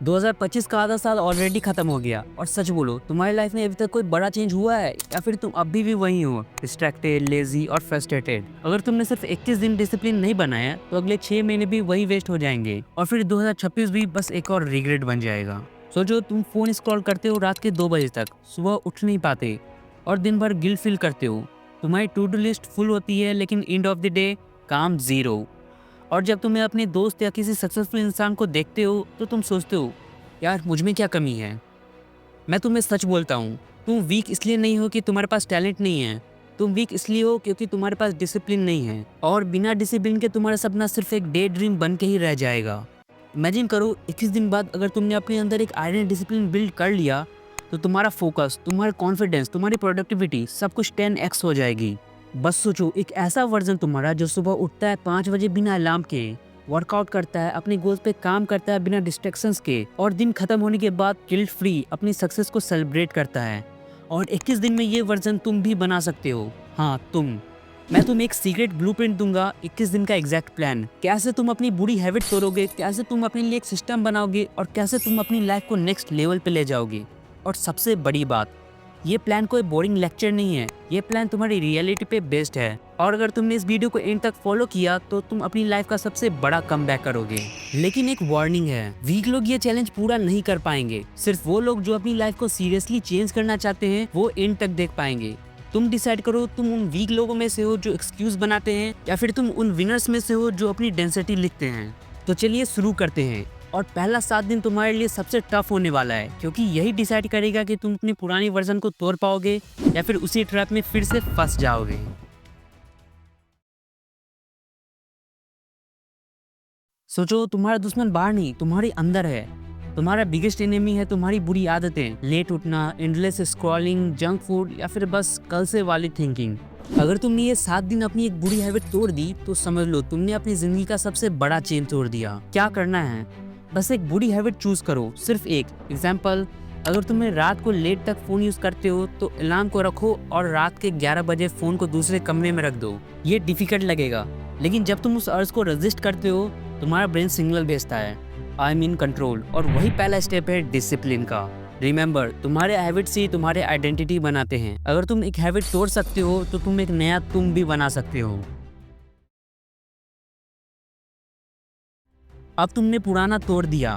2025 का आधा साल ऑलरेडी खत्म हो गया और सच बोलो तुम्हारी लाइफ में अभी तक कोई बड़ा चेंज हुआ है या फिर तुम अभी भी वही हो, डिस्ट्रैक्टेड, लेजी और फ्रस्ट्रेटेड। अगर तुमने सिर्फ 21 दिन डिसिप्लिन नहीं बनाया तो अगले 6 महीने भी वही वेस्ट हो जाएंगे और फिर 2026 भी बस एक और रिग्रेट बन जाएगा। सोचो तुम फोन स्क्रॉल करते हो रात के 2 बजे तक, सुबह उठ नहीं पाते और दिन भर गिल्ट फील करते हो। तुम्हारी टू डू लिस्ट फुल होती है लेकिन एंड ऑफ द डे काम जीरो। और जब तुम्हें अपने दोस्त या किसी सक्सेसफुल इंसान को देखते हो तो तुम सोचते हो यार मुझ में क्या कमी है। मैं तुम्हें सच बोलता हूँ, तुम वीक इसलिए नहीं हो कि तुम्हारे पास टैलेंट नहीं है, तुम वीक इसलिए हो क्योंकि तुम्हारे पास डिसिप्लिन नहीं है। और बिना डिसिप्लिन के तुम्हारा सपना सिर्फ एक डे ड्रीम बन के ही रह जाएगा। इमेजिन करो 21 दिन बाद अगर तुमने अपने अंदर एक आयरन डिसिप्लिन बिल्ड कर लिया तो तुम्हारा फोकस, तुम्हारा कॉन्फिडेंस, तुम्हारी प्रोडक्टिविटी सब कुछ 10x हो जाएगी। बस सोचो एक ऐसा वर्जन तुम्हारा जो सुबह उठता है 5 बजे बिना अलार्म के, वर्कआउट करता है, अपने गोल्स पे काम करता है बिना डिस्ट्रैक्शंस के और दिन खत्म होने के बाद गिल्ट फ्री अपनी सक्सेस को सेलिब्रेट करता है। और 21 दिन में ये वर्जन तुम भी बना सकते हो। हाँ तुम। मैं तुम्हें एक सीक्रेट ब्लूप्रिंट दूंगा, 21 दिन का एग्जैक्ट प्लान, कैसे तुम अपनी बुरी हैबिट तोड़ोगे, कैसे तुम अपने लिए एक सिस्टम बनाओगे और कैसे तुम अपनी लाइफ को नेक्स्ट लेवल पे ले जाओगे। और सबसे बड़ी बात, ये प्लान कोई बोरिंग लेक्चर नहीं है, ये प्लान तुम्हारी रियलिटी पे बेस्ड है। और अगर तुमने इस वीडियो को एंड तक फॉलो किया तो तुम अपनी लाइफ का सबसे बड़ा कमबैक करोगे। लेकिन एक वार्निंग है, वीक लोग ये चैलेंज पूरा नहीं कर पाएंगे। सिर्फ वो लोग जो अपनी लाइफ को सीरियसली चेंज करना चाहते हैं वो एंड तक देख पाएंगे। तुम डिसाइड करो, तुम उन वीक लोगों में से हो जो एक्सक्यूज बनाते हैं या फिर तुम उन विनर्स में से हो जो अपनी डेंसिटी लिखते हैं। तो चलिए शुरू करते हैं। और पहला 7 दिन तुम्हारे लिए सबसे टफ होने वाला है क्योंकि यही डिसाइड करेगा कि तुम अपनी पुरानी वर्जन को तोड़ पाओगे या फिर उसी ट्रैप में फिर से फंस जाओगे। सोचो तुम्हारा दुश्मन बाहर नहीं, तुम्हारे अंदर है। तुम्हारा बिगेस्ट एनिमी है तुम्हारी बुरी आदतें, लेट उठना, एंडलेस स्क्रॉलिंग, जंक फूड या फिर बस कल से वाली थिंकिंग। अगर तुमने ये 7 दिन अपनी एक बुरी हैबिट तोड़ दी तो समझ लो तुमने अपनी जिंदगी का सबसे बड़ा चेन तोड़ दिया। क्या करना है, बस एक बुरी हैबिट चूज करो, सिर्फ एक। एग्जाम्पल, अगर तुम्हें रात को लेट तक फोन यूज करते हो तो अलार्म को रखो और रात के 11 बजे फोन को दूसरे कमरे में रख दो। ये डिफिकल्ट लगेगा लेकिन जब तुम उस अर्ज को रेजिस्ट करते हो तुम्हारा ब्रेन सिग्नल भेजता है आई एम इन कंट्रोल। और वही पहला स्टेप है डिसिप्लिन का। रिमेंबर, तुम्हारे हैबिट्स ही तुम्हारे आइडेंटिटी बनाते हैं। अगर तुम एक हैबिट तोड़ सकते हो तो तुम एक नया तुम भी बना सकते हो। अब तुमने पुराना तोड़ दिया,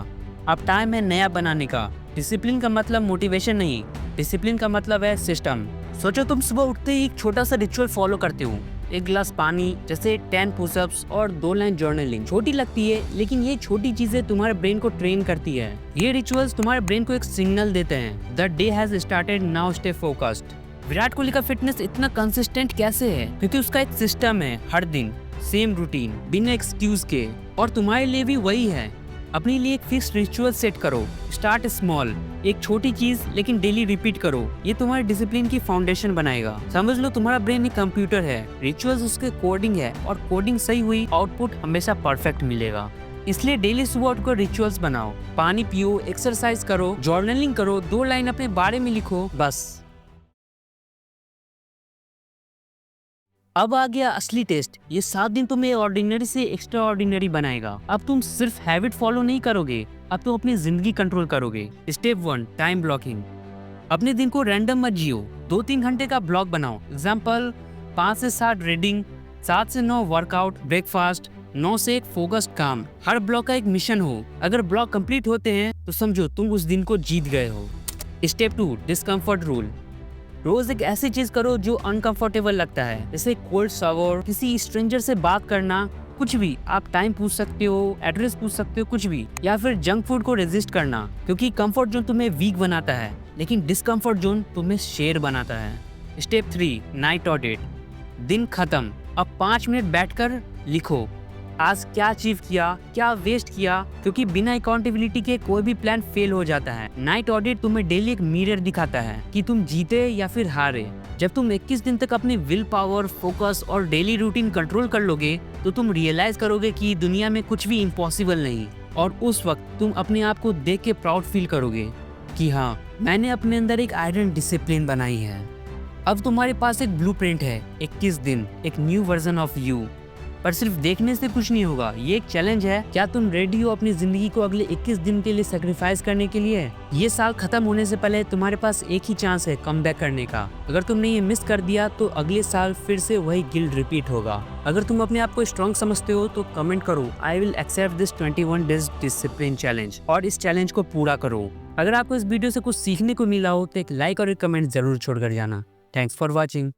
अब टाइम है नया बनाने का। डिसिप्लिन का मतलब मोटिवेशन नहीं, डिसिप्लिन का मतलब है सिस्टम। सोचो तुम सुबह उठते ही एक छोटा सा रिचुअल फॉलो करते हो, 1 गिलास पानी, जैसे 10 पुशअप्स और 2 लाइन जर्नलिंग। छोटी लगती है लेकिन ये छोटी चीजें तुम्हारे ब्रेन को ट्रेन करती है। ये रिचुअल्स तुम्हारे ब्रेन को एक सिग्नल देते हैं, the day has started, now stay focused. Virat Kohli का फिटनेस इतना कंसिस्टेंट कैसे है? क्योंकि उसका एक सिस्टम है, हर दिन सेम रूटीन, बिना एक्सक्यूज के। और तुम्हारे लिए भी वही है। अपने लिए एक फिक्स रिचुअल सेट करो, स्टार्ट स्मॉल, एक छोटी चीज लेकिन डेली रिपीट करो। ये तुम्हारे डिसिप्लिन की फाउंडेशन बनाएगा। समझ लो तुम्हारा ब्रेन एक कंप्यूटर है, रिचुअल्स उसके कोडिंग है और कोडिंग सही हुई आउटपुट हमेशा परफेक्ट मिलेगा। इसलिए डेली सुबह उठकर रिचुअल्स बनाओ, पानी पियो, एक्सरसाइज करो, जर्नलिंग करो, 2 लाइन अपने बारे में लिखो, बस। अब आ गया असली टेस्ट। ये 7 दिन तुम्हें ऑर्डिनरी से एक्स्ट्रा ऑर्डिनरी बनाएगा। अब तुम सिर्फ हैबिट फॉलो नहीं करोगे, अब तुम अपनी जिंदगी कंट्रोल करोगे। Step 1, time blocking. अपने दिन को रैंडम मत जियो, 2-3 घंटे का ब्लॉक बनाओ। एग्जाम्पल, 5 से 7 रीडिंग, 7 से 9 वर्कआउट, ब्रेकफास्ट, 9 से 1 फोकस्ड काम। हर ब्लॉक का एक मिशन हो। अगर ब्लॉक कंप्लीट होते हैं तो समझो तुम उस दिन को जीत गए हो। Step 2, discomfort rule. रोज एक ऐसी चीज करो जो अनकंफर्टेबल लगता है, जैसे कोल्ड शावर, किसी स्ट्रेंजर से बात करना, कुछ भी। आप टाइम पूछ सकते हो, एड्रेस पूछ सकते हो, कुछ भी। या फिर जंक फूड को रेजिस्ट करना, क्योंकि कंफर्ट जोन तुम्हें वीक बनाता है लेकिन डिस्कम्फर्ट जोन तुम्हें शेर बनाता है। Step 3, night audit. दिन खत्म, अब 5 मिनट बैठकर लिखो आज क्या अचीव किया, क्या वेस्ट किया, क्योंकि बिना अकाउंटेबिलिटी के कोई भी प्लान फेल हो जाता है। नाइट ऑडिट तुम्हें डेली एक मिरर दिखाता है कि तुम जीते या फिर हारे। जब तुम 21 दिन तक अपनी विल पावर, फोकस और डेली रूटीन कंट्रोल कर लोगे तो तुम रियलाइज करोगे कि दुनिया में कुछ भी इम्पॉसिबल नहीं। और उस वक्त तुम अपने आप को देख के प्राउड फील करोगे कि हाँ, मैंने अपने अंदर एक आयरन डिसिप्लिन बनाई है। अब तुम्हारे पास एक ब्लूप्रिंट है, 21 दिन, एक न्यू वर्जन ऑफ यू। पर सिर्फ देखने से कुछ नहीं होगा, ये एक चैलेंज है। क्या तुम रेडी हो अपनी जिंदगी को अगले 21 दिन के लिए सेक्रीफाइस करने के लिए? ये साल खत्म होने से पहले तुम्हारे पास एक ही चांस है कम बैक करने का। अगर तुमने ये मिस कर दिया तो अगले साल फिर से वही गिल्ट रिपीट होगा। अगर तुम अपने आप को स्ट्रॉन्ग समझते हो तो कमेंट करो, I will accept this 21 days discipline challenge, और इस चैलेंज को पूरा करो। अगर आपको इस वीडियो से कुछ सीखने को मिला हो तो एक लाइक और एक कमेंट जरूर छोड़कर जाना। Thanks for watching.